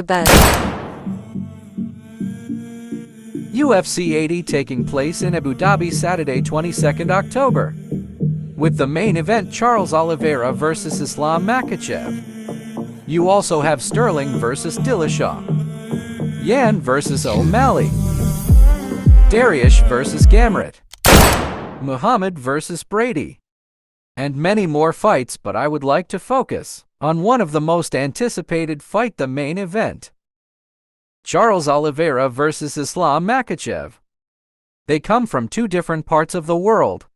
Makhachev. UFC 80 taking place in Abu Dhabi Saturday 22nd October. With the main event Charles Oliveira versus Islam Makhachev. You also have Sterling versus Dillashaw. Yan versus O'Malley. Dariush versus Gamrot. Muhammad versus Brady. And many more fights, but I would like to focus on one of the most anticipated fight, the main event. Charles Oliveira versus Islam Makhachev. They come from two different parts of the world.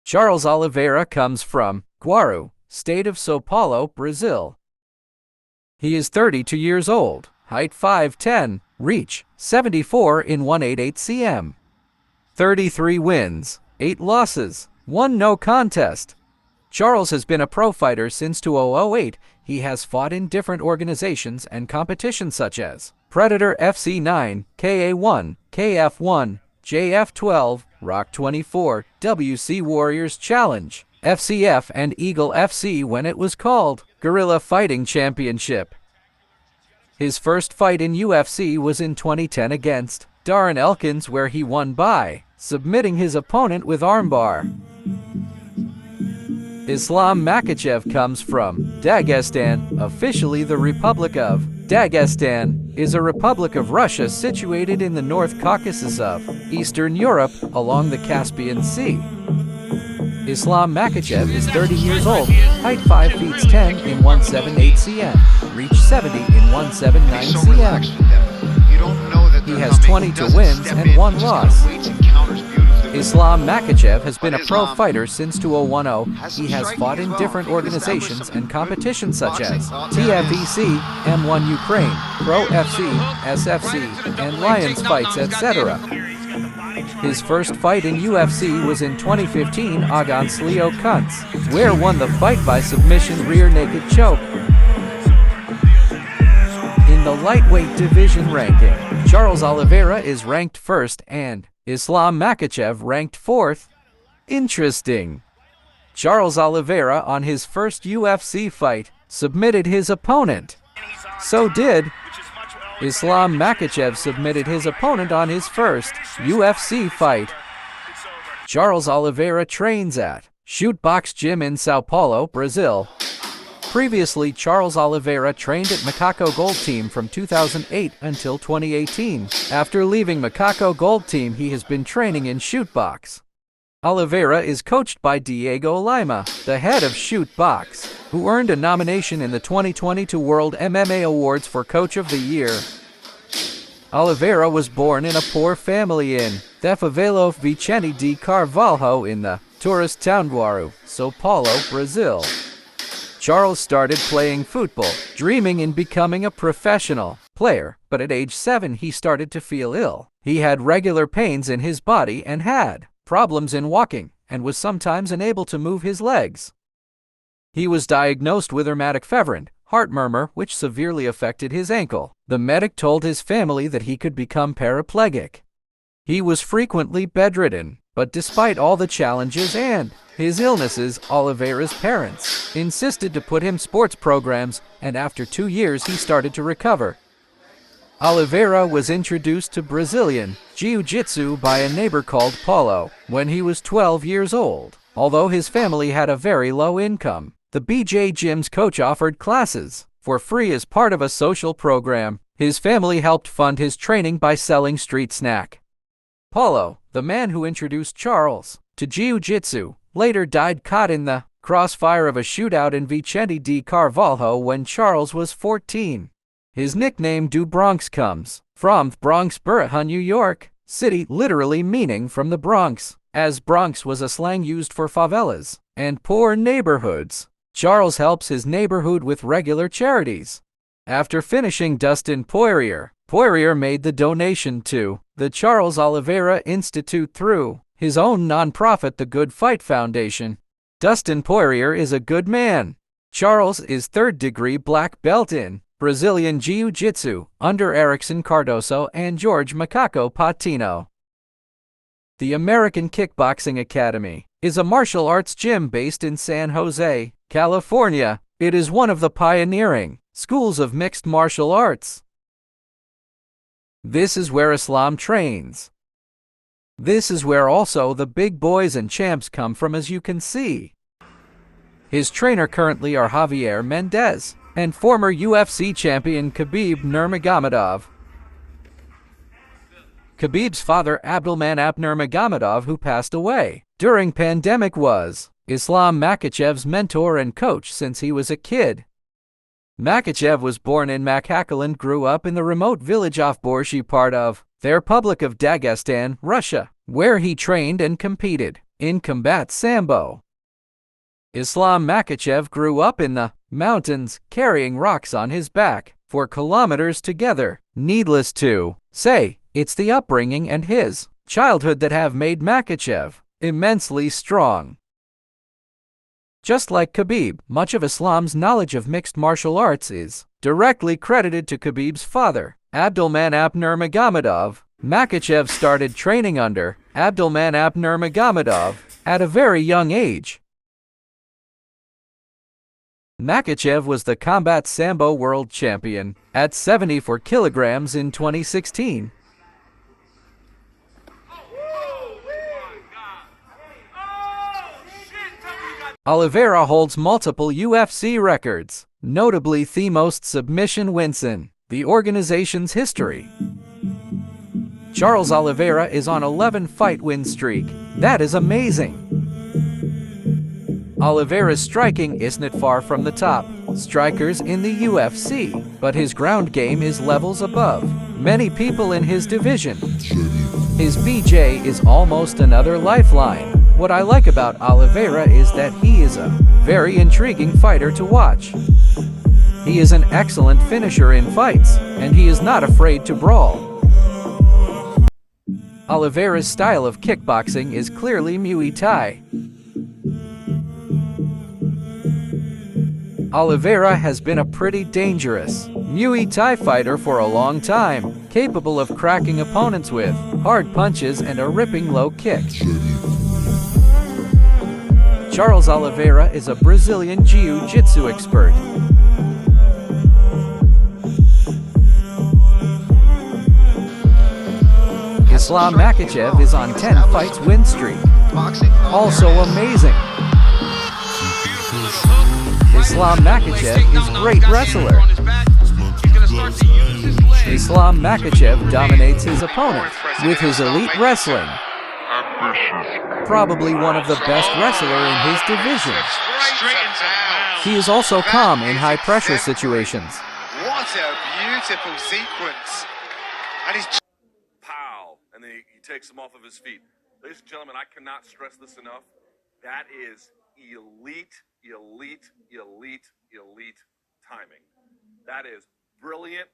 Charles Oliveira comes from Guaru, state of São Paulo, Brazil. He is 32 years old, height 5'10", reach 74 in 188 cm. 33 wins, 8 losses, 1 no contest. Charles has been a pro fighter since 2008. He has fought in different organizations and competitions such as Predator FC9, KA1, KF1, JF12, Rock 24, WC Warriors Challenge, FCF and Eagle FC when it was called Guerrilla Fighting Championship. His first fight in UFC was in 2010 against Darren Elkins, where he won by submitting his opponent with armbar. Islam Makhachev comes from Dagestan, officially the Republic of Dagestan, is a republic of Russia situated in the North Caucasus of Eastern Europe along the Caspian Sea. Islam Makhachev is 30 years old, height 5 feet 10 in 178 cm, reach 70 in 179 cm. He has 22 wins and 1 loss. Islam Makhachev has been a pro fighter since 2010. He has fought in different organizations and competitions such as TFEC, M1 Ukraine, Pro FC, SFC, and Lions Fights, etc. His first fight in UFC was in 2015 against Leo Kuntz, where won the fight by submission rear naked choke. In the lightweight division ranking, Charles Oliveira is ranked first and Islam Makhachev ranked 4th. Interesting. Charles Oliveira on his first UFC fight submitted his opponent. So did Islam Makhachev submitted his opponent on his first UFC fight. Charles Oliveira trains at Shoot Box Gym in São Paulo, Brazil. Previously, Charles Oliveira trained at Makhachev Gold Team from 2008 until 2018. After leaving Makhachev Gold Team, he has been training in Shoot Box. Oliveira is coached by Diego Lima, the head of Shoot Box, who earned a nomination in the 2022 World MMA Awards for Coach of the Year. Oliveira was born in a poor family in the favela of Vicente de Carvalho in the tourist town Guaru, São Paulo, Brazil. Charles started playing football, dreaming in becoming a professional player, but at age 7 he started to feel ill. He had regular pains in his body and had problems in walking, and was sometimes unable to move his legs. He was diagnosed with rheumatic fever, heart murmur, which severely affected his ankle. The medic told his family that he could become paraplegic. He was frequently bedridden, but despite all the challenges and his illnesses, Oliveira's parents insisted to put him sports programs, and after 2 years he started to recover. Oliveira was introduced to Brazilian Jiu-Jitsu by a neighbor called Paulo when he was 12 years old. Although his family had a very low income, the BJ Gym's coach offered classes for free as part of a social program. His family helped fund his training by selling street snack. Paulo, the man who introduced Charles to Jiu-Jitsu, later died caught in the crossfire of a shootout in Vicente de Carvalho when Charles was 14. His nickname Du Bronx comes from Bronx Borough, New York City, literally meaning from the Bronx, as Bronx was a slang used for favelas and poor neighborhoods. Charles helps his neighborhood with regular charities. After finishing Dustin Poirier made the donation to the Charles Oliveira Institute through his own nonprofit, the Good Fight Foundation. Dustin Poirier is a good man. Charles is 3rd-degree black belt in Brazilian Jiu-Jitsu under Erickson Cardoso and George Macaco Patino. The American Kickboxing Academy is a martial arts gym based in San Jose, California. It is one of the pioneering schools of mixed martial arts. This is where Islam trains. This is where also the big boys and champs come from, as you can see. His trainer currently are Javier Mendez and former UFC champion Khabib Nurmagomedov. Khabib's father Abdulmanap Nurmagomedov, who passed away during pandemic, was Islam Makhachev's mentor and coach since he was a kid. Makachev was born in Makhachev and grew up in the remote village off Borshi, part of the Republic of Dagestan, Russia, where he trained and competed in combat sambo. Islam Makhachev grew up in the mountains, carrying rocks on his back for kilometers together. Needless to say, it's the upbringing and his childhood that have made Makhachev immensely strong. Just like Khabib, much of Islam's knowledge of mixed martial arts is directly credited to Khabib's father, Abdulmanap Nurmagomedov. Makhachev started training under Abdulmanap Nurmagomedov at a very young age. Makhachev was the combat sambo world champion at 74 kilograms in 2016. Oliveira holds multiple UFC records, notably the most submission wins in the organization's history. Charles Oliveira is on 11-fight win streak. That is amazing. Oliveira's striking isn't far from the top strikers in the UFC, but his ground game is levels above many people in his division. His BJ is almost another lifeline. What I like about Oliveira is that he is a very intriguing fighter to watch. He is an excellent finisher in fights, and he is not afraid to brawl. Oliveira's style of kickboxing is clearly Muay Thai. Oliveira has been a pretty dangerous Muay Thai fighter for a long time, capable of cracking opponents with hard punches and a ripping low kick. Charles Oliveira is a Brazilian jiu-jitsu expert. Islam Makhachev is on 10 fights win streak. Also amazing. Islam Makhachev is a great wrestler. Islam Makhachev dominates his opponent with his elite wrestling. Probably one of the best wrestlers in his division. He is also calm in high-pressure situations. What a beautiful sequence. And he's pow, and then he takes him off of his feet. Ladies and gentlemen, I cannot stress this enough. That is elite, elite, elite, elite timing. That is brilliant.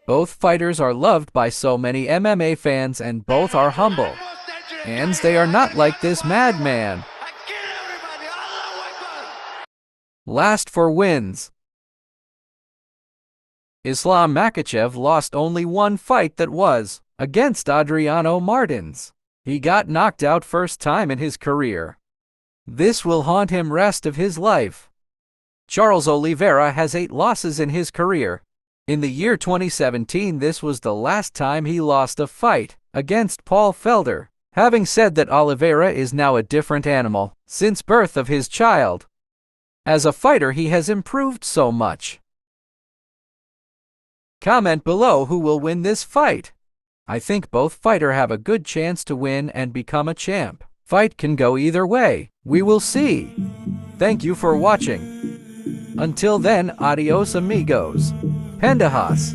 Both fighters are loved by so many MMA fans, and both are humble. And they are not like this madman. Last for wins. Islam Makhachev lost only one fight, that was against Adriano Martins. He got knocked out first time in his career. This will haunt him rest of his life. Charles Oliveira has 8 losses in his career. In the year 2017, this was the last time he lost a fight, against Paul Felder. Having said that, Oliveira is now a different animal since birth of his child. As a fighter, he has improved so much. Comment below who will win this fight. I think both fighters have a good chance to win and become a champ. Fight can go either way. We will see. Thank you for watching. Until then, adios amigos. Pendajas.